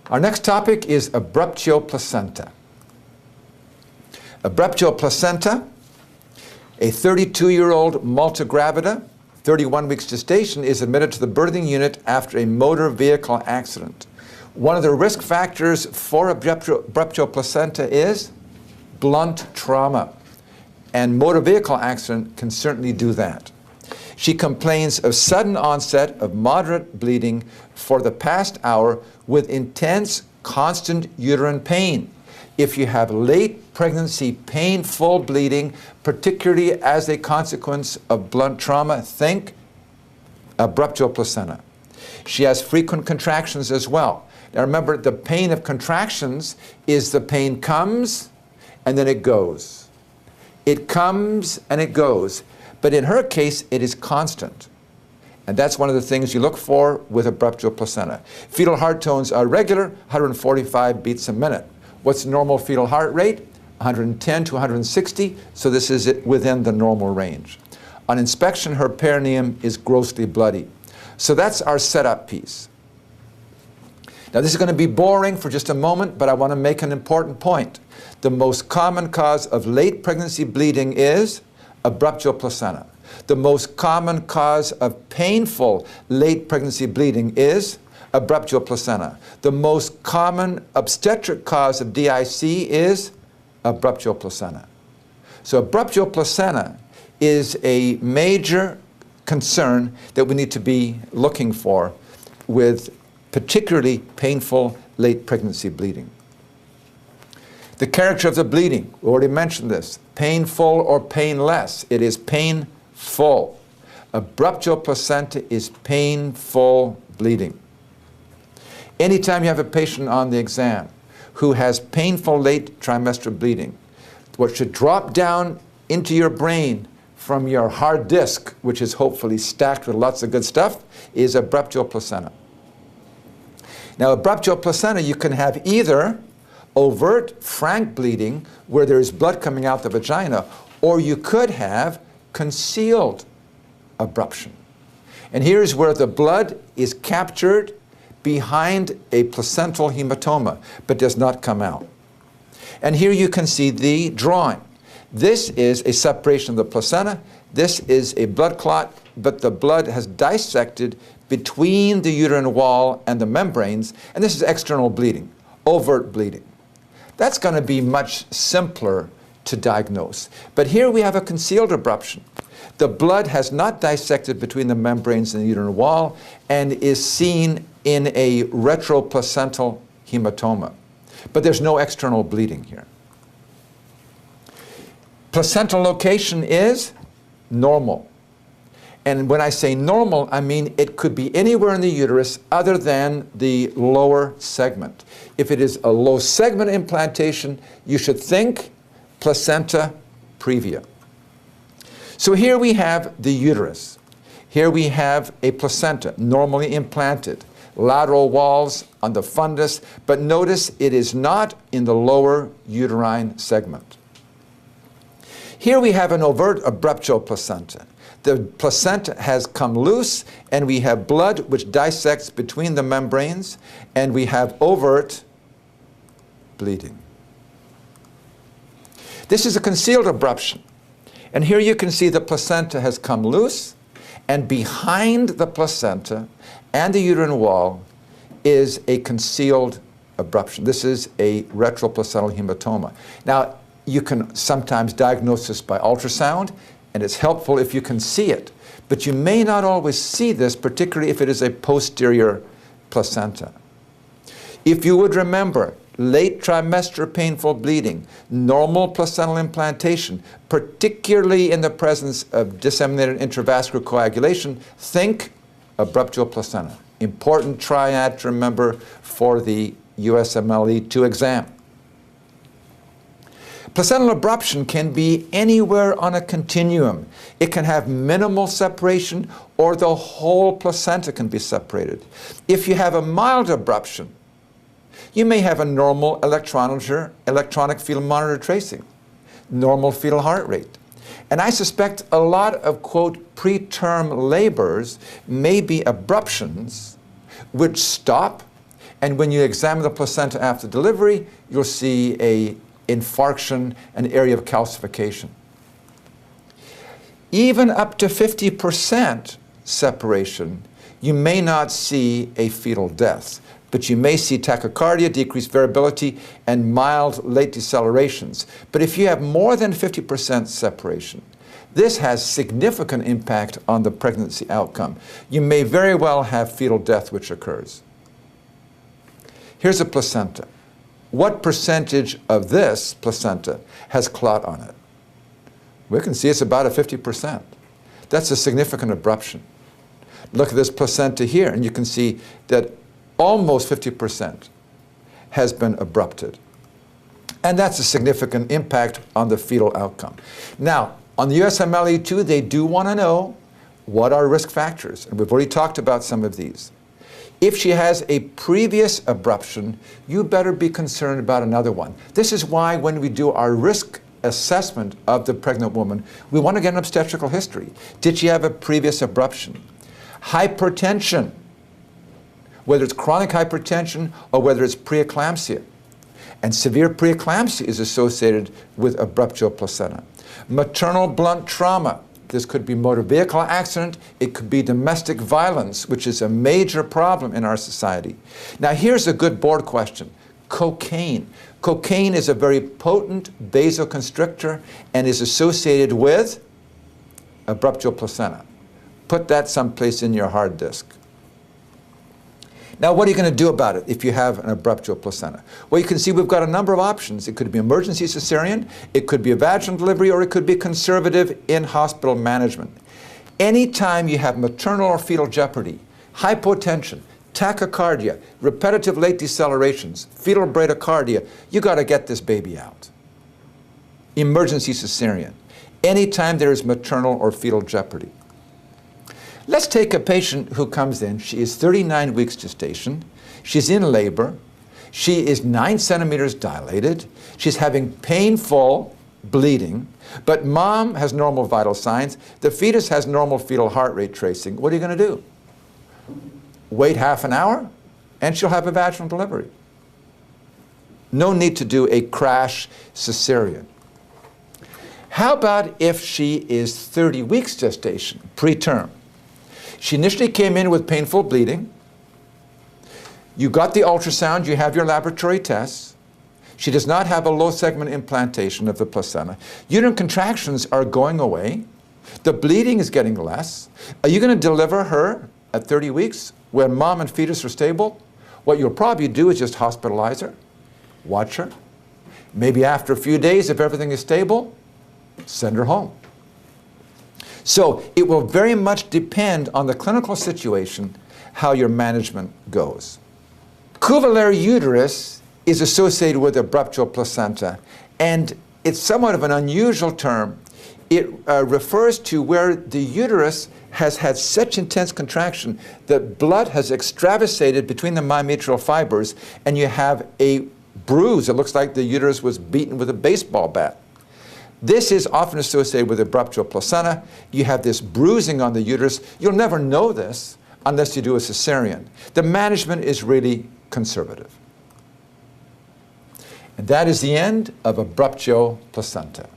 Our next topic is abruptio placenta. Abruptio placenta, a 32-year-old multigravida, 31 weeks gestation, is admitted to the birthing unit after a motor vehicle accident. One of the risk factors for abruptio placenta is blunt trauma, and motor vehicle accident can certainly do that. She complains of sudden onset of moderate bleeding for the past hour with intense, constant uterine pain. If you have late pregnancy painful bleeding, particularly as a consequence of blunt trauma, think abruptio placenta. She has frequent contractions as well. Now remember, the pain of contractions is the pain comes and then it goes. It comes and it goes. But in her case, it is constant. And that's one of the things you look for with abruptio placenta. Fetal heart tones are regular, 145 beats a minute. What's normal fetal heart rate? 110 to 160, so this is within the normal range. On inspection, her perineum is grossly bloody. So that's our setup piece. Now this is going to be boring for just a moment, but I want to make an important point. The most common cause of late pregnancy bleeding is abruptio placenta. The most common cause of painful late pregnancy bleeding is abruptio placenta. The most common obstetric cause of DIC is abruptio placenta. So abruptio placenta is a major concern that we need to be looking for with particularly painful late pregnancy bleeding. The character of the bleeding, we already mentioned this, painful or painless. It is painful. Abruptio placenta is painful bleeding. Anytime you have a patient on the exam who has painful late trimestral bleeding, what should drop down into your brain from your hard disk, which is hopefully stacked with lots of good stuff, is abruptio placenta. Now, abruptio placenta, you can have either overt, frank bleeding, where there is blood coming out the vagina, or you could have concealed abruption. And here's where the blood is captured behind a placental hematoma, but does not come out. And here you can see the drawing. This is a separation of the placenta. This is a blood clot, but the blood has dissected between the uterine wall and the membranes, and this is external bleeding, overt bleeding. That's going to be much simpler to diagnose. But here we have a concealed abruption. The blood has not dissected between the membranes and the uterine wall and is seen in a retroplacental hematoma. But there's no external bleeding here. Placental location is normal. And when I say normal, I mean it could be anywhere in the uterus other than the lower segment. If it is a low segment implantation, you should think placenta previa. So here we have the uterus. Here we have a placenta normally implanted, lateral walls on the fundus, but notice it is not in the lower uterine segment. Here we have an overt abruptio placenta. The placenta has come loose, and we have blood which dissects between the membranes, and we have overt bleeding. This is a concealed abruption. And here you can see the placenta has come loose, and behind the placenta and the uterine wall is a concealed abruption. This is a retroplacental hematoma. Now, you can sometimes diagnose this by ultrasound, and it's helpful if you can see it. But you may not always see this, particularly if it is a posterior placenta. If you would remember, late trimester painful bleeding, normal placental implantation, particularly in the presence of disseminated intravascular coagulation, think abruptio placenta. Important triad to remember for the USMLE2 exam. Placental abruption can be anywhere on a continuum. It can have minimal separation, or the whole placenta can be separated. If you have a mild abruption, you may have a normal electronic fetal monitor tracing, normal fetal heart rate. And I suspect a lot of, quote, preterm labors may be abruptions which stop And when you examine the placenta after delivery, you'll see an infarction, an area of calcification. Even up to 50% separation, you may not see a fetal death, but you may see tachycardia, decreased variability, and mild late decelerations. But if you have more than 50% separation, this has significant impact on the pregnancy outcome. You may very well have fetal death which occurs. Here's a placenta. What percentage of this placenta has clot on it? We can see it's about a 50%. That's a significant abruption. Look at this placenta here, and you can see that almost 50% has been abrupted. And that's a significant impact on the fetal outcome. Now, on the USMLE2, they do want to know what are risk factors, and we've already talked about some of these. If she has a previous abruption, you better be concerned about another one. This is why when we do our risk assessment of the pregnant woman, we want to get an obstetrical history. Did she have a previous abruption? Hypertension, whether it's chronic hypertension or whether it's preeclampsia. And severe preeclampsia is associated with abruptio placenta. Maternal blunt trauma. This could be motor vehicle accident. It could be domestic violence, which is a major problem in our society. Now, here's a good board question. Cocaine. Cocaine is a very potent vasoconstrictor and is associated with abruptio placenta. Put that someplace in your hard disk. Now, what are you going to do about it if you have an abruptio placenta? Well, you can see we've got a number of options. It could be emergency cesarean, it could be a vaginal delivery, or it could be conservative in-hospital management. Anytime you have maternal or fetal jeopardy, hypotension, tachycardia, repetitive late decelerations, fetal bradycardia, you got to get this baby out. Emergency cesarean. Anytime there is maternal or fetal jeopardy. Let's take a patient who comes in. She is 39 weeks gestation. She's in labor. She is 9 centimeters dilated. She's having painful bleeding, but mom has normal vital signs. The fetus has normal fetal heart rate tracing. What are you going to do? Wait half an hour, and she'll have a vaginal delivery. No need to do a crash cesarean. How about if she is 30 weeks gestation, preterm? She initially came in with painful bleeding. You got the ultrasound, you have your laboratory tests. She does not have a low segment implantation of the placenta. Uterine contractions are going away. The bleeding is getting less. Are you going to deliver her at 30 weeks when mom and fetus are stable? What you'll probably do is just hospitalize her, watch her. Maybe after a few days, if everything is stable, send her home. So it will very much depend on the clinical situation how your management goes. Cuvillary uterus is associated with abruptio placenta, and it's somewhat of an unusual term. It refers to where the uterus has had such intense contraction that blood has extravasated between the myometrial fibers, and you have a bruise. It looks like the uterus was beaten with a baseball bat. This is often associated with abruptio placenta. You have this bruising on the uterus. You'll never know this unless you do a cesarean. The management is really conservative. And that is the end of abruptio placenta.